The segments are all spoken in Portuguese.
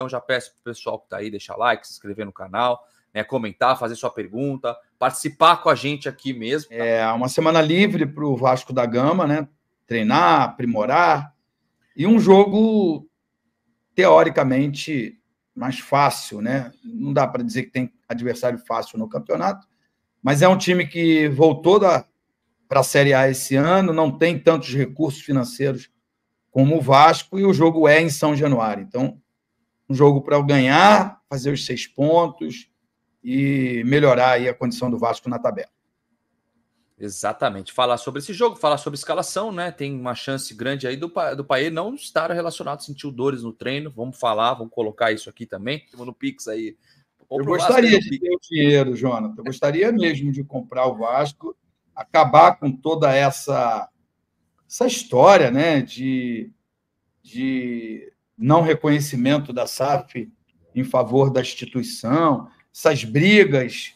Então já peço para o pessoal que está aí deixar like, se inscrever no canal, né, comentar, fazer sua pergunta, participar com a gente aqui mesmo. Tá? É uma semana livre para o Vasco da Gama, né? Treinar, aprimorar, e um jogo teoricamente mais fácil, né? Não dá para dizer que tem adversário fácil no campeonato, mas é um time que voltou para a Série A esse ano, não tem tantos recursos financeiros como o Vasco, e o jogo é em São Januário. Então, um jogo para ganhar, fazer os 6 pontos e melhorar aí a condição do Vasco na tabela. Exatamente. Falar sobre esse jogo, falar sobre escalação, né? Tem uma chance grande aí do Payet não estar relacionado, sentiu dores no treino. Vamos falar, vamos colocar isso aqui também. No Pix aí. Eu gostaria de ter o dinheiro, Jonathan. Eu gostaria mesmo de comprar o Vasco, acabar com toda essa história, né, de não reconhecimento da SAF em favor da instituição, essas brigas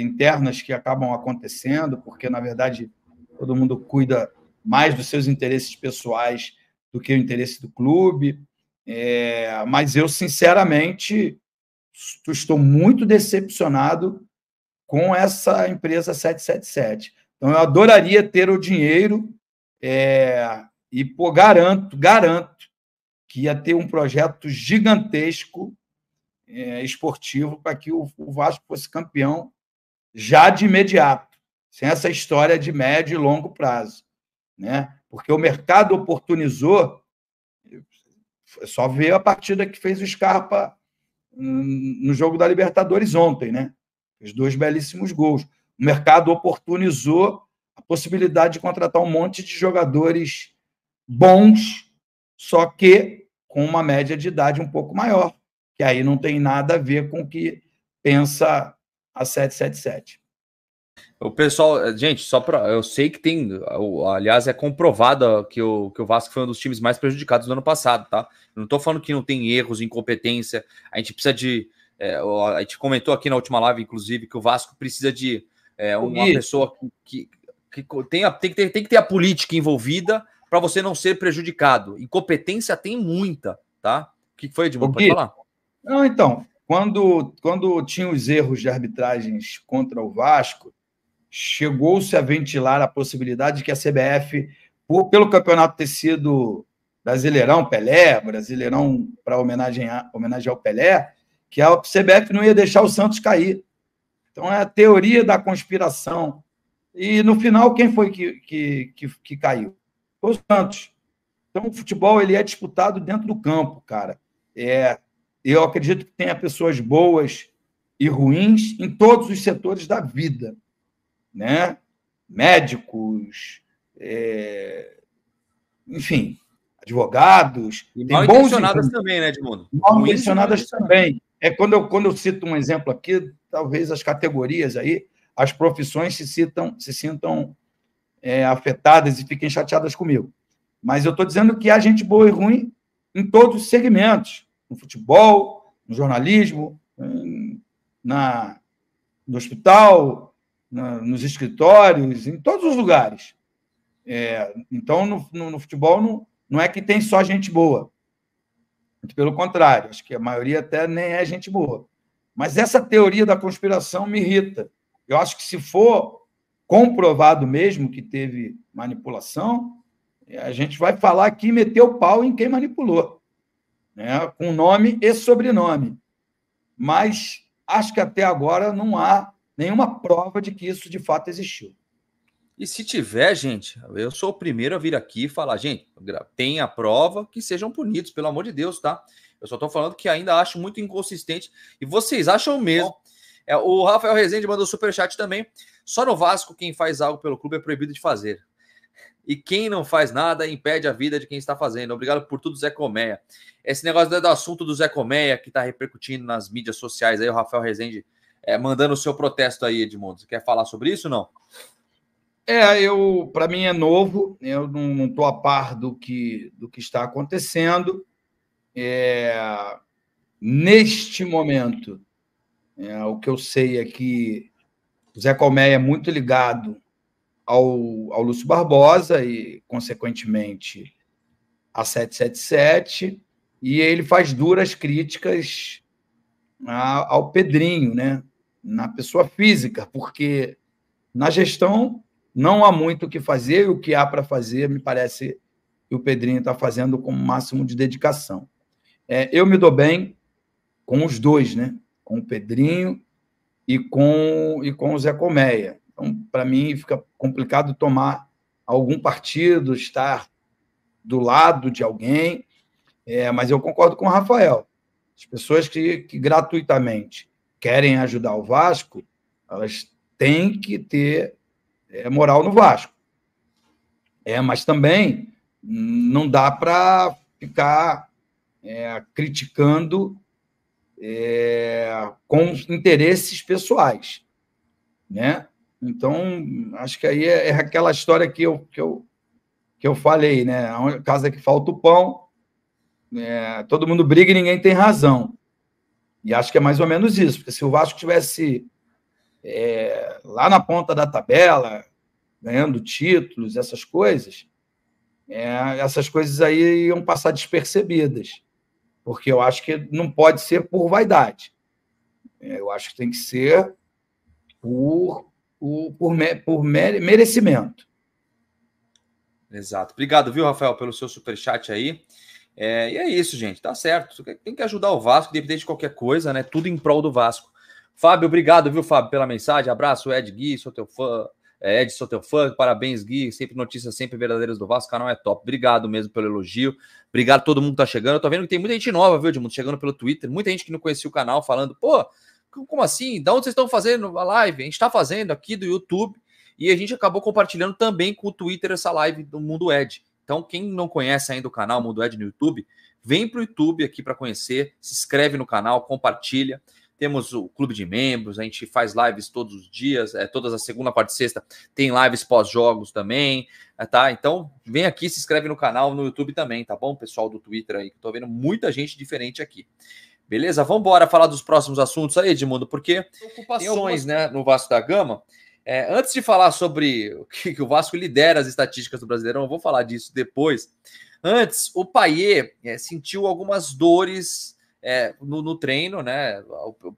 internas que acabam acontecendo, porque, na verdade, todo mundo cuida mais dos seus interesses pessoais do que o interesse do clube. Mas eu, sinceramente, estou muito decepcionado com essa empresa 777. Então, eu adoraria ter o dinheiro e, garanto que ia ter um projeto gigantesco esportivo para que o Vasco fosse campeão já de imediato, sem essa história de médio e longo prazo, né? Porque o mercado oportunizou, só veio a partida que fez o Scarpa no jogo da Libertadores ontem, né? Fez 2 belíssimos gols. O mercado oportunizou a possibilidade de contratar um monte de jogadores bons, só que com uma média de idade um pouco maior, que aí não tem nada a ver com o que pensa a 777. O pessoal, gente, só para. Eu sei que tem. Aliás, é comprovado que o Vasco foi um dos times mais prejudicados do ano passado, tá? Eu não tô falando que não tem erros, incompetência. A gente precisa de. A gente comentou aqui na última live, inclusive, que o Vasco precisa de uma pessoa que tem que ter a política envolvida para você não ser prejudicado. Incompetência tem muita, tá? O que foi, Edmundo? Pode falar? Não, então, quando tinha os erros de arbitragens contra o Vasco, chegou-se a ventilar a possibilidade de que a CBF, pelo campeonato ter sido Brasileirão Pelé, Brasileirão para homenagem ao Pelé, que a CBF não ia deixar o Santos cair. Então, é a teoria da conspiração. E, no final, quem foi que caiu? Foi o Santos. Então, o futebol ele é disputado dentro do campo, cara. Eu acredito que tenha pessoas boas e ruins em todos os setores da vida, né? Médicos, enfim, advogados. E mal intencionadas também, né, Edmundo? Mal intencionadas também. Quando eu cito um exemplo aqui, talvez as categorias aí, as profissões se sintam afetadas e fiquem chateadas comigo. Mas eu estou dizendo que há gente boa e ruim em todos os segmentos. No futebol, no jornalismo, no hospital, nos escritórios, em todos os lugares. Então, no futebol, não é que tem só gente boa. Muito pelo contrário, acho que a maioria até nem é gente boa. Mas essa teoria da conspiração me irrita. Eu acho que se for comprovado mesmo que teve manipulação, a gente vai falar aqui e meter o pau em quem manipulou, né? Com nome e sobrenome. Mas acho que até agora não há nenhuma prova de que isso de fato existiu. E se tiver, gente, eu sou o primeiro a vir aqui e falar, gente, tem a prova, que sejam punidos, pelo amor de Deus, tá? Eu só tô falando que ainda acho muito inconsistente. E vocês acham mesmo? O Rafael Rezende mandou superchat também. Só no Vasco, quem faz algo pelo clube é proibido de fazer. E quem não faz nada impede a vida de quem está fazendo. Obrigado por tudo, Zé Colmeia. Esse negócio do assunto do Zé Colmeia, que está repercutindo nas mídias sociais aí, o Rafael Rezende mandando o seu protesto aí, Edmundo. Você quer falar sobre isso ou não? Para mim é novo, eu não estou a par do que está acontecendo. Neste momento, o que eu sei é que o Zé Colmeia é muito ligado ao Lúcio Barbosa e, consequentemente, a 777, e ele faz duras críticas ao Pedrinho, né? Na pessoa física, porque na gestão não há muito o que fazer, e o que há para fazer, me parece que o Pedrinho está fazendo com o máximo de dedicação. Eu me dou bem com os dois, né? Com o Pedrinho e com o Zé Colmeia. Então, para mim, fica complicado tomar algum partido, estar do lado de alguém, mas eu concordo com o Rafael. As pessoas que gratuitamente querem ajudar o Vasco, elas têm que ter moral no Vasco. Mas também não dá para ficar criticando com interesses pessoais, né? Então, acho que aí é aquela história que eu falei, né? A casa que falta o pão, todo mundo briga e ninguém tem razão. E acho que é mais ou menos isso, porque se o Vasco tivesse lá na ponta da tabela, ganhando títulos, essas coisas aí iam passar despercebidas, porque eu acho que não pode ser por vaidade. Eu acho que tem que ser por merecimento. Exato. Obrigado, viu, Rafael, pelo seu superchat aí. E é isso, gente. Tá certo. Tem que ajudar o Vasco, independente de qualquer coisa, né? Tudo em prol do Vasco. Fábio, obrigado, viu, Fábio, pela mensagem. Abraço, Ed Gui, sou teu fã. Ed, sou teu fã. Parabéns, Gui. Sempre notícias sempre verdadeiras do Vasco. O canal é top. Obrigado mesmo pelo elogio. Obrigado a todo mundo que tá chegando. Eu tô vendo que tem muita gente nova, viu, Edmundo? Chegando pelo Twitter. Muita gente que não conhecia o canal falando, pô, como assim? Da onde vocês estão fazendo a live? A gente tá fazendo aqui do YouTube. E a gente acabou compartilhando também com o Twitter essa live do Mundo Ed. Então, quem não conhece ainda o canal Mundo Ed no YouTube, vem para o YouTube aqui para conhecer, se inscreve no canal, compartilha. Temos o clube de membros, a gente faz lives todos os dias, todas as segunda, quarta e sexta, tem lives pós-jogos também, tá? Então, vem aqui, se inscreve no canal, no YouTube também, tá bom, pessoal do Twitter aí, que tô vendo muita gente diferente aqui. Beleza? Vamos embora falar dos próximos assuntos aí, Edmundo, porque tem algumas, né, no Vasco da Gama. Antes de falar sobre o que o Vasco lidera as estatísticas do Brasileirão, eu vou falar disso depois. Antes, o Payet sentiu algumas dores no treino, né?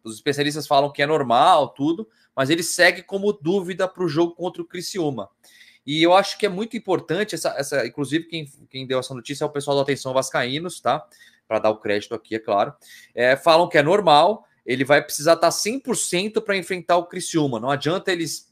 Os especialistas falam que é normal, tudo, mas ele segue como dúvida para o jogo contra o Criciúma. E eu acho que é muito importante, inclusive quem deu essa notícia é o pessoal da Atenção Vascaínos, tá? Para dar o crédito aqui, é claro. Falam que é normal, ele vai precisar estar 100% para enfrentar o Criciúma. Não adianta eles...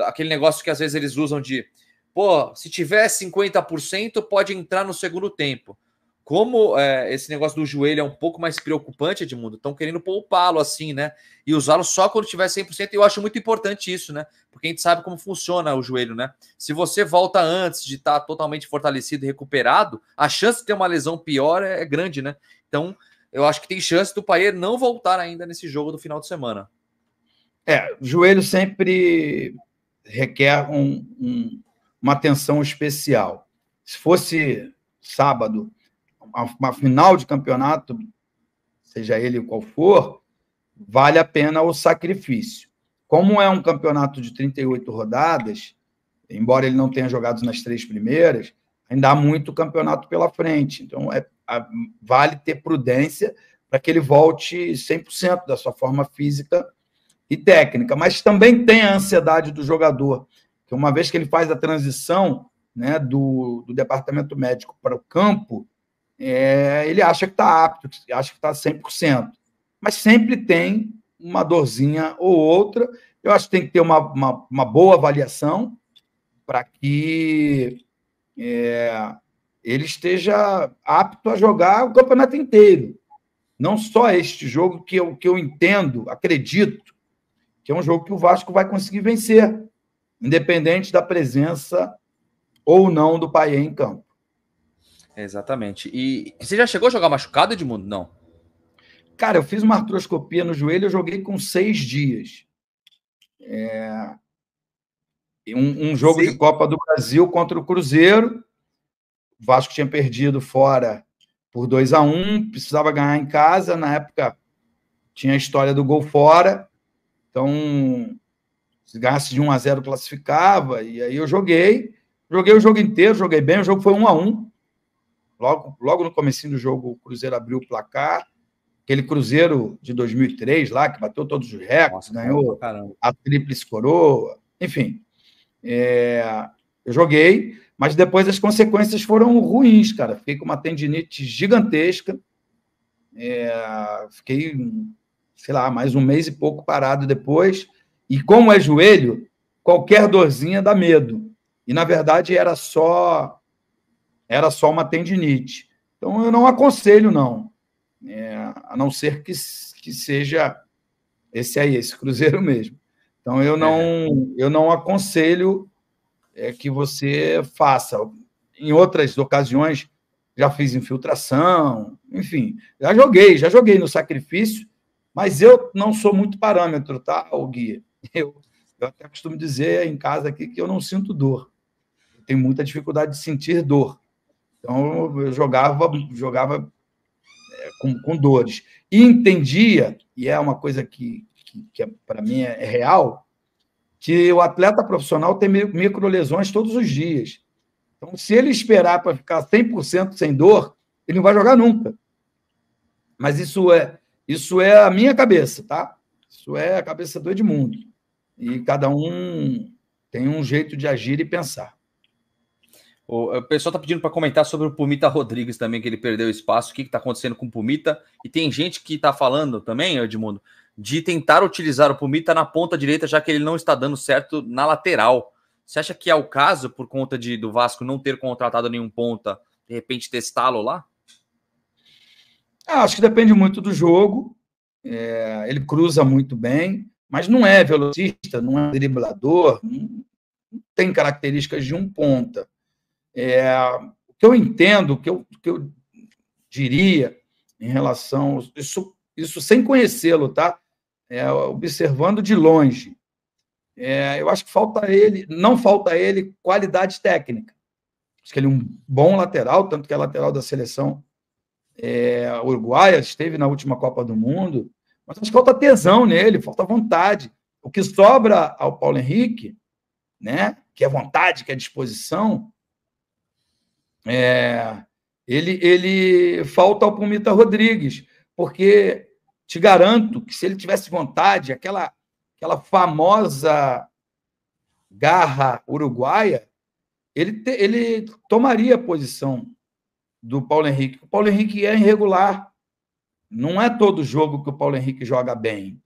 aquele negócio que às vezes eles usam de... Pô, se tiver 50%, pode entrar no segundo tempo. Como esse negócio do joelho é um pouco mais preocupante, Edmundo, estão querendo poupá-lo assim, né? E usá-lo só quando tiver 100%. E eu acho muito importante isso, né? Porque a gente sabe como funciona o joelho, né? Se você volta antes de estar totalmente fortalecido e recuperado, a chance de ter uma lesão pior é grande, né? Então, eu acho que tem chance do Payet não voltar ainda nesse jogo do final de semana. O joelho sempre requer uma atenção especial. Se fosse sábado, uma final de campeonato, seja ele qual for, vale a pena o sacrifício. Como é um campeonato de 38 rodadas, embora ele não tenha jogado nas 3 primeiras, ainda há muito campeonato pela frente. Então, vale ter prudência para que ele volte 100% da sua forma física e técnica. Mas também tem a ansiedade do jogador, que uma vez que ele faz a transição, né, do departamento médico para o campo, ele acha que está apto, acha que está 100%. Mas sempre tem uma dorzinha ou outra. Eu acho que tem que ter uma boa avaliação para que ele esteja apto a jogar o campeonato inteiro. Não só este jogo que eu entendo, acredito, que é um jogo que o Vasco vai conseguir vencer, independente da presença ou não do Payet em campo. Exatamente. E você já chegou a jogar machucado, Edmundo? Não. Cara, eu fiz uma artroscopia no joelho, eu joguei com 6 dias. Um jogo de Copa do Brasil contra o Cruzeiro. O Vasco tinha perdido fora por 2-1, precisava ganhar em casa. Na época, tinha a história do gol fora. Então, se ganhasse de 1-0, classificava. E aí eu joguei o jogo inteiro, joguei bem. O jogo foi 1-1. logo no comecinho do jogo, o Cruzeiro abriu o placar. Aquele Cruzeiro de 2003 lá, que bateu todos os recordes, ganhou a tríplice coroa. Enfim, eu joguei, mas depois as consequências foram ruins, cara. Fiquei com uma tendinite gigantesca. Fiquei, sei lá, mais um mês e pouco parado depois. E como é joelho, qualquer dorzinha dá medo. E, na verdade, era só uma tendinite. Então, eu não aconselho, não. A não ser que seja esse Cruzeiro mesmo. Então, eu não aconselho que você faça. Em outras ocasiões, já fiz infiltração, enfim, já joguei no sacrifício, mas eu não sou muito parâmetro, tá, Gui? Eu até costumo dizer em casa aqui que eu não sinto dor. Eu tenho muita dificuldade de sentir dor. Então, eu jogava com dores. E entendia, e é uma coisa que para mim é real, que o atleta profissional tem microlesões todos os dias. Então, se ele esperar para ficar 100% sem dor, ele não vai jogar nunca. Mas isso é a minha cabeça, tá? Isso é a cabeça do Edmundo. E cada um tem um jeito de agir e pensar. O pessoal está pedindo para comentar sobre o Pumita Rodrigues também, que ele perdeu espaço. O que está acontecendo com o Pumita? E tem gente que está falando também, Edmundo, de tentar utilizar o Pumita na ponta direita, já que ele não está dando certo na lateral. Você acha que é o caso, por conta do Vasco não ter contratado nenhum ponta, de repente testá-lo lá? Acho que depende muito do jogo. Ele cruza muito bem, mas não é velocista, não é driblador, não tem características de um ponta. O que eu entendo, o que eu diria em relação... Isso sem conhecê-lo, tá? Observando de longe. Eu acho que não falta a ele qualidade técnica. Acho que ele é um bom lateral, tanto que é lateral da seleção uruguaia, esteve na última Copa do Mundo, mas acho que falta tesão nele, falta vontade. O que sobra ao Paulo Henrique, né, que é vontade, que é disposição, ele falta ao Pumita Rodrigues, porque te garanto que se ele tivesse vontade, aquela famosa garra uruguaia, ele tomaria a posição do Paulo Henrique. O Paulo Henrique é irregular. Não é todo jogo que o Paulo Henrique joga bem,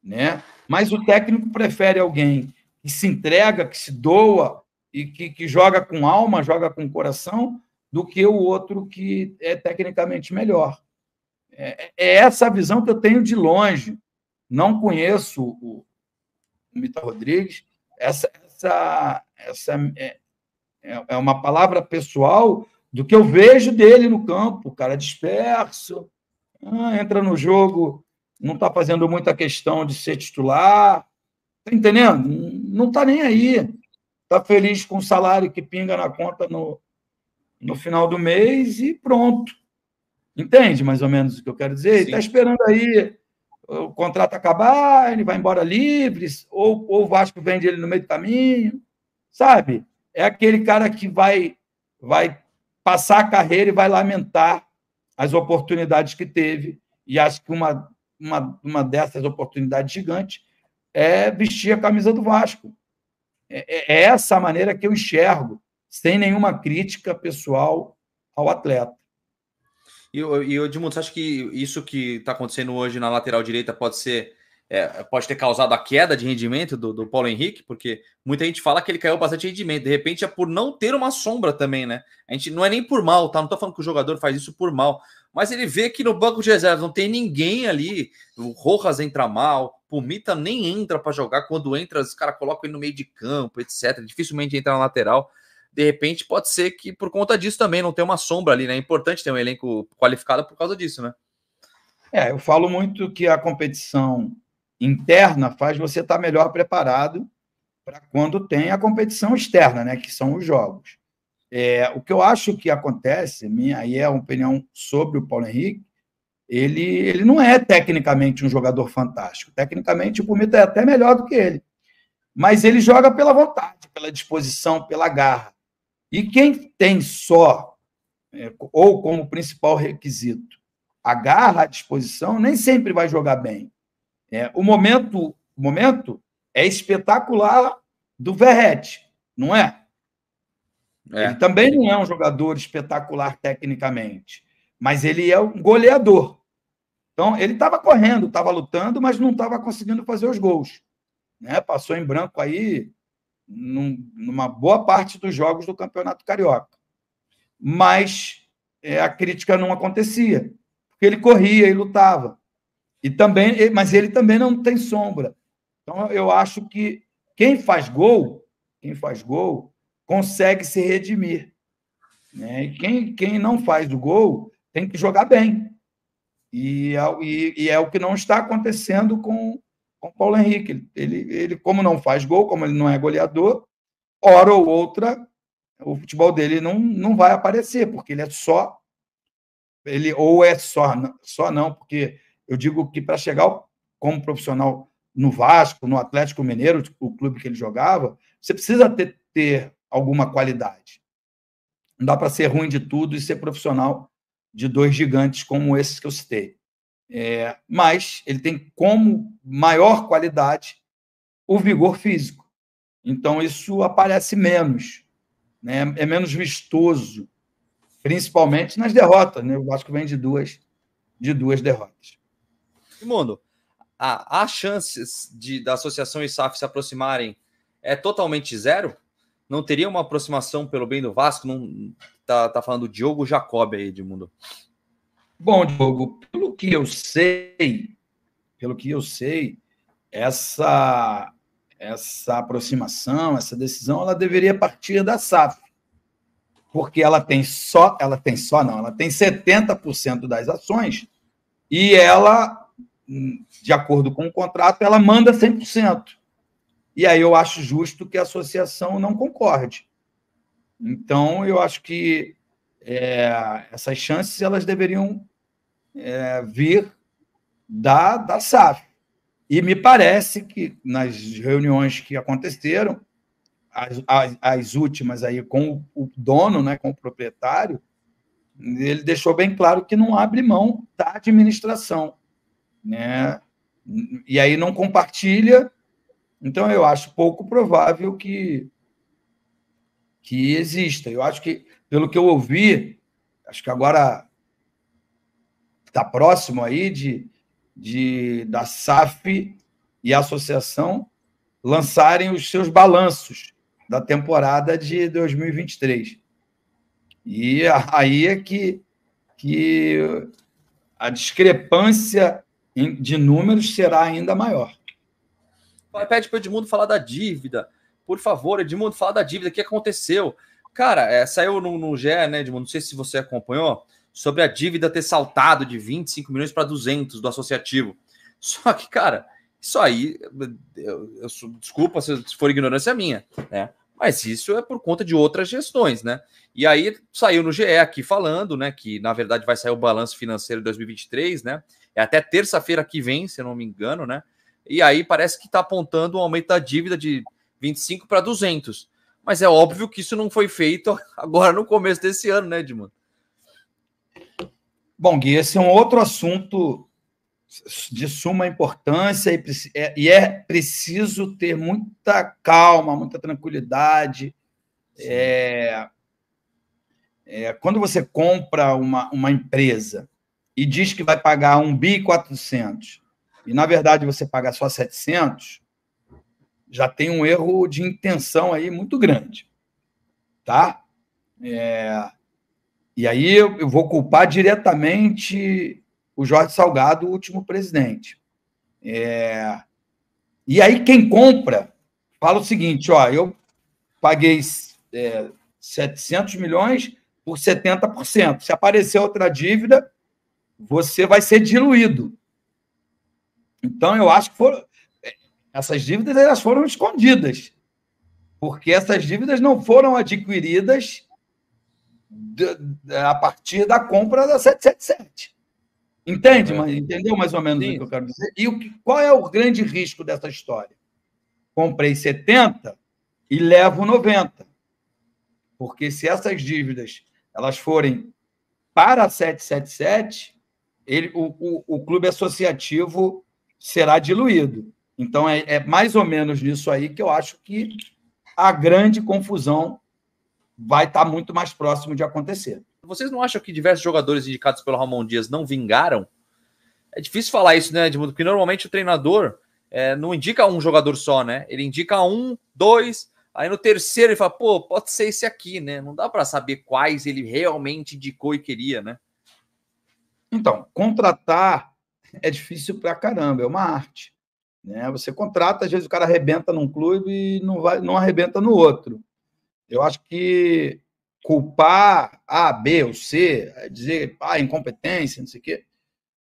né? Mas o técnico prefere alguém que se entrega, que se doa e que joga com alma, joga com coração, do que o outro que é tecnicamente melhor. É essa a visão que eu tenho de longe. Não conheço o Pumita Rodrigues. Essa é uma palavra pessoal do que eu vejo dele no campo. O cara disperso, entra no jogo, não está fazendo muita questão de ser titular. Está entendendo? Não está nem aí. Está feliz com o salário que pinga na conta no final do mês e pronto. Entende mais ou menos o que eu quero dizer? Está esperando aí o contrato acabar, ele vai embora livre, ou o Vasco vende ele no meio do caminho, sabe? É aquele cara que vai passar a carreira e vai lamentar as oportunidades que teve, e acho que uma dessas oportunidades gigantes é vestir a camisa do Vasco. É essa a maneira que eu enxergo, sem nenhuma crítica pessoal ao atleta. E Edmundo, você acha que isso que está acontecendo hoje na lateral direita pode ter causado a queda de rendimento do Paulo Henrique? Porque muita gente fala que ele caiu bastante rendimento. De repente é por não ter uma sombra também, né? A gente não é nem por mal, tá? Não tô falando que o jogador faz isso por mal. Mas ele vê que no banco de reservas não tem ninguém ali. O Rojas entra mal, o Pumita nem entra para jogar. Quando entra, os caras colocam ele no meio de campo, etc. Dificilmente entra na lateral. De repente, pode ser que por conta disso também não tem uma sombra ali, né? É importante ter um elenco qualificado por causa disso, né? Eu falo muito que a competição interna faz você estar melhor preparado para quando tem a competição externa, né? Que são os jogos. O que eu acho que acontece, aí é a opinião sobre o Paulo Henrique, ele não é tecnicamente um jogador fantástico. Tecnicamente, o Pumita é até melhor do que ele. Mas ele joga pela vontade, pela disposição, pela garra. E quem tem só ou como principal requisito, a garra à disposição, nem sempre vai jogar bem. O momento é espetacular do Verratti, não é? Ele também não é um jogador espetacular tecnicamente, mas ele é um goleador. Então, ele estava correndo, estava lutando, mas não estava conseguindo fazer os gols. Né? Passou em branco aí numa boa parte dos jogos do Campeonato Carioca. Mas a crítica não acontecia, porque ele corria e lutava. Mas ele também não tem sombra. Então, eu acho que quem faz gol consegue se redimir. Né? E quem não faz o gol tem que jogar bem. E é o que não está acontecendo com o Paulo Henrique. Ele, como não faz gol, como ele não é goleador, hora ou outra, o futebol dele não vai aparecer, porque ele é só. Ou é só não, porque eu digo que para chegar como profissional no Vasco, no Atlético Mineiro, o clube que ele jogava, você precisa ter alguma qualidade. Não dá para ser ruim de tudo e ser profissional de dois gigantes como esses que eu citei. Mas ele tem como maior qualidade o vigor físico. Então, isso aparece menos, né? É menos vistoso, principalmente nas derrotas. Né? O Vasco vem de duas derrotas. Edmundo, há chances da associação e SAF se aproximarem totalmente zero? Não teria uma aproximação pelo bem do Vasco? Não tá falando Diogo Jacob aí, Edmundo. Bom, Diogo, pelo que eu sei, essa aproximação, essa decisão, ela deveria partir da SAF, porque ela tem 70% das ações e ela, de acordo com o contrato, ela manda 100%. E aí eu acho justo que a associação não concorde. Então, eu acho que essas chances elas deveriam vir da SAF. E me parece que nas reuniões que aconteceram, as últimas aí com o dono, né, com o proprietário, ele deixou bem claro que não abre mão da administração, né? E aí não compartilha. Então, eu acho pouco provável que exista. Eu acho que, pelo que eu ouvi, acho que agora está próximo aí da SAF e a associação lançarem os seus balanços da temporada de 2023. E aí é que a discrepância de números será ainda maior. Pede para o Edmundo falar da dívida. Por favor, Edmundo, fala da dívida. O que aconteceu? Cara, saiu no GE, né, Edmundo? Não sei se você acompanhou, sobre a dívida ter saltado de 25 milhões para 200 do associativo. Só que, cara, isso aí, desculpa se for ignorância minha, né? Mas isso é por conta de outras gestões, né? E aí saiu no GE aqui falando, né, que na verdade vai sair o balanço financeiro de 2023, né? É até terça-feira que vem, se eu não me engano, né? E aí parece que está apontando um aumento da dívida de 25 para 200. Mas é óbvio que isso não foi feito agora no começo desse ano, né, Edmundo? Bom, Gui, esse é um outro assunto de suma importância e é preciso ter muita calma, muita tranquilidade. Quando você compra uma empresa e diz que vai pagar 1.400 bi, e, na verdade, você paga só 700, já tem um erro de intenção aí muito grande. Tá? E aí eu vou culpar diretamente o Jorge Salgado, o último presidente. E aí quem compra fala o seguinte, eu paguei 700 milhões por 70%. Se aparecer outra dívida, você vai ser diluído. Então, eu acho que essas dívidas elas foram escondidas, porque essas dívidas não foram adquiridas a partir da compra da 777. Entende? Entendeu mais ou menos o que eu quero dizer? E qual é o grande risco dessa história? Comprei 70 e levo 90. Porque se essas dívidas elas forem para a 777, o clube associativo será diluído. Então, é mais ou menos nisso aí que eu acho que a grande confusão vai estar muito mais próximo de acontecer. Vocês não acham que diversos jogadores indicados pelo Ramon Dias não vingaram? É difícil falar isso, né, Edmundo? Porque normalmente o treinador não indica um jogador só, né? Ele indica 1, 2, aí no terceiro ele fala, pô, pode ser esse aqui, né? Não dá para saber quais ele realmente indicou e queria, né? Então, contratar é difícil pra caramba, é uma arte. Né? Você contrata, às vezes o cara arrebenta num clube e não arrebenta no outro. Eu acho que culpar A, B ou C, dizer incompetência, não sei o quê.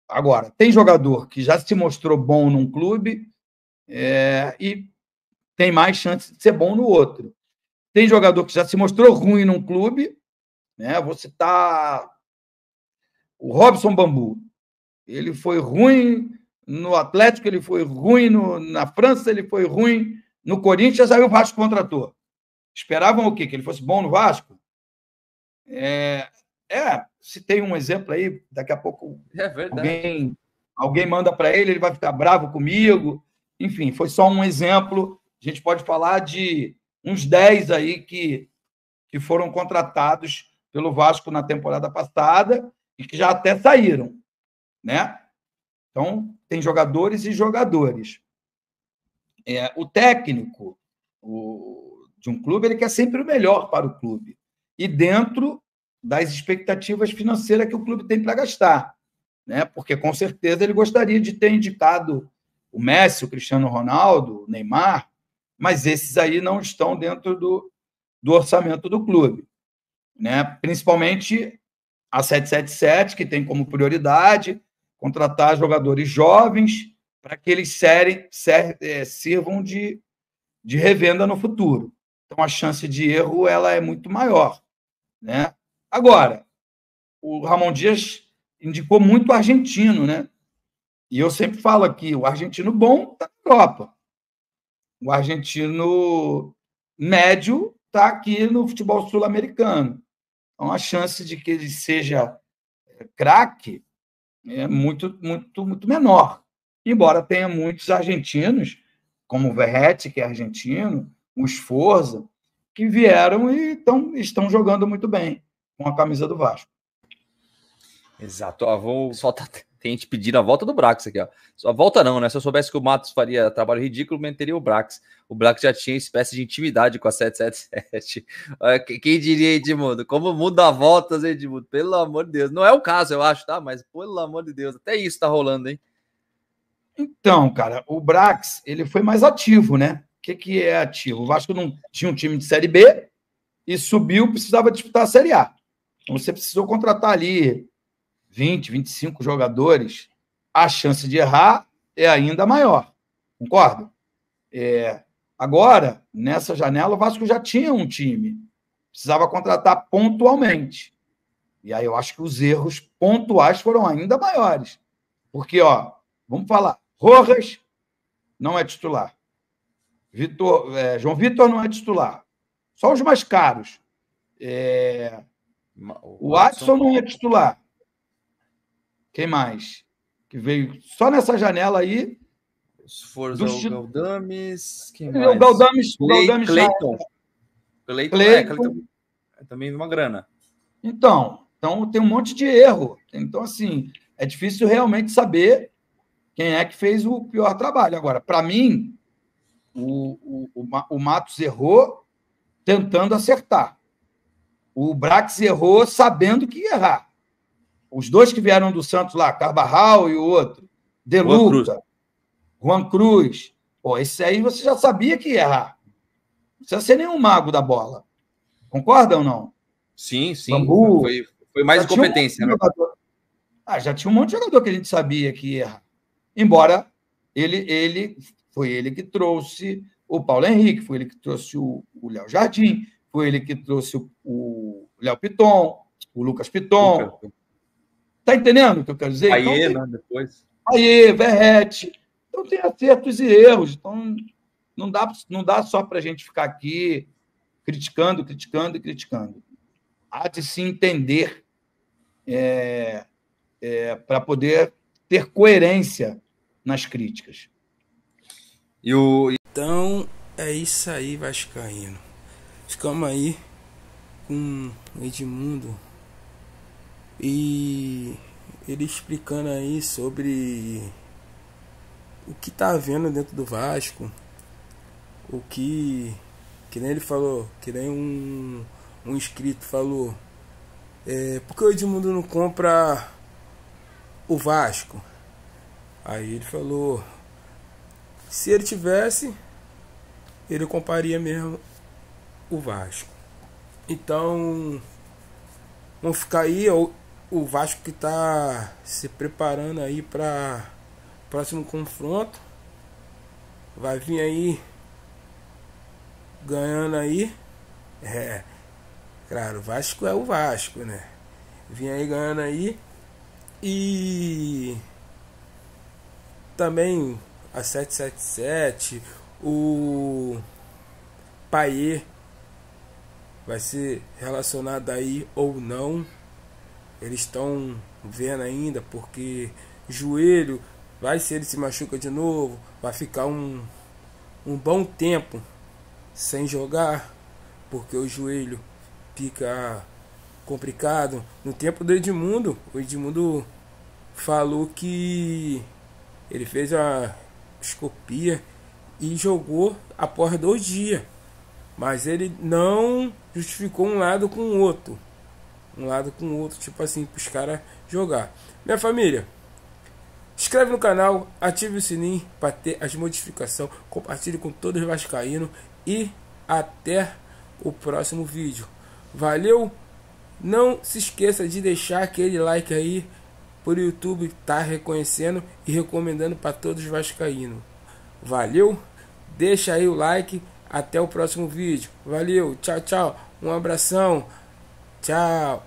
Agora, tem jogador que já se mostrou bom num clube e tem mais chance de ser bom no outro. Tem jogador que já se mostrou ruim num clube, né? Vou citar o Robson Bambu. Ele foi ruim no Atlético, ele foi ruim na França, ele foi ruim no Corinthians, aí o Vasco contratou. Esperavam o quê? Que ele fosse bom no Vasco? Se tem um exemplo aí, daqui a pouco alguém manda para ele vai ficar bravo comigo. Enfim, foi só um exemplo. A gente pode falar de uns 10 aí que foram contratados pelo Vasco na temporada passada e que já até saíram, né? Então, tem jogadores e jogadores. O técnico de um clube, ele quer sempre o melhor para o clube. E dentro das expectativas financeiras que o clube tem para gastar. Né? Porque, com certeza, ele gostaria de ter indicado o Messi, o Cristiano Ronaldo, o Neymar, mas esses aí não estão dentro do orçamento do clube. Né? Principalmente a 777, que tem como prioridade contratar jogadores jovens para que eles sirvam de revenda no futuro. Então, a chance de erro ela é muito maior. Né? Agora, o Ramon Dias indicou muito o argentino, né? E eu sempre falo aqui, o argentino bom está na Europa. O argentino médio está aqui no futebol sul-americano. Então, a chance de que ele seja craque é muito, muito, muito menor. Embora tenha muitos argentinos, como o Verratti, que é argentino, o Sforza, que vieram e estão jogando muito bem com a camisa do Vasco. Exato. Vou soltar. Tem gente pedindo a volta do Brax aqui, ó. Só volta não, né? Se eu soubesse que o Matos faria trabalho ridículo, meteria o Brax. O Brax já tinha espécie de intimidade com a 777. Quem diria, Edmundo? Como muda voltas, Edmundo? Pelo amor de Deus. Não é o caso, eu acho, tá? Mas, pelo amor de Deus, até isso tá rolando, hein? Então, cara, o Brax, ele foi mais ativo, né? O que é ativo? O Vasco não tinha um time de Série B e subiu, precisava disputar a Série A. Então, você precisou contratar ali 20, 25 jogadores, a chance de errar é ainda maior. Concorda? Agora, nessa janela, o Vasco já tinha um time. Precisava contratar pontualmente. E aí eu acho que os erros pontuais foram ainda maiores. Porque, vamos falar, Rojas não é titular. João Vitor não é titular. Só os mais caros. O Adson não é titular. Quem mais? Que veio só nessa janela aí. Se for o Galdames. Quem mais? O Galdames Cleiton. Cleiton também uma grana. Então, tem um monte de erro. Então, assim, é difícil realmente saber quem é que fez o pior trabalho. Agora, para mim, o Matos errou tentando acertar. O Brax errou sabendo que ia errar. Os dois que vieram do Santos lá, Carvajal e o outro, De Luca, Juan Cruz. Pô, esse aí você já sabia que ia errar. Não precisa ser nenhum mago da bola. Concorda ou não? Sim, sim. Bambu, foi mais incompetência, né? Já tinha um monte de jogador que a gente sabia que ia errar. Embora foi ele que trouxe o Paulo Henrique, foi ele que trouxe o Léo Jardim, foi ele que trouxe o Léo Piton, o Lucas Piton. Tá entendendo o que eu quero dizer? Aie, então, depois. Aie, Verratti. Então tem acertos e erros. Então não dá só para a gente ficar aqui criticando. Há de se entender para poder ter coerência nas críticas. Então, é isso aí, vascaíno. Ficamos aí com o Edmundo e ele explicando aí sobre o que tá havendo dentro do Vasco, o que nem ele falou, que nem um inscrito falou, por que o Edmundo não compra o Vasco? Aí ele falou, se ele tivesse, ele compraria mesmo o Vasco. Então, vamos ficar aí, o Vasco que está se preparando aí para próximo confronto. Vai vir aí ganhando aí. Claro, o Vasco é o Vasco, né? Vim aí ganhando aí. E também a 777, o Payet vai ser relacionado aí ou não. Eles estão vendo ainda, porque joelho, vai se ele se machuca de novo, vai ficar um bom tempo sem jogar, porque o joelho fica complicado. No tempo do Edmundo, o Edmundo falou que ele fez a escopia e jogou após 2 dias, mas ele não justificou um lado com o outro. Tipo assim, para os caras jogar. Minha família, inscreve no canal, ative o sininho para ter as notificações, compartilhe com todos os vascaínos e até o próximo vídeo. Valeu! Não se esqueça de deixar aquele like aí, por o YouTube tá reconhecendo e recomendando para todos os vascaínos. Valeu! Deixa aí o like, até o próximo vídeo. Valeu, tchau, tchau. Um abração. Tchau.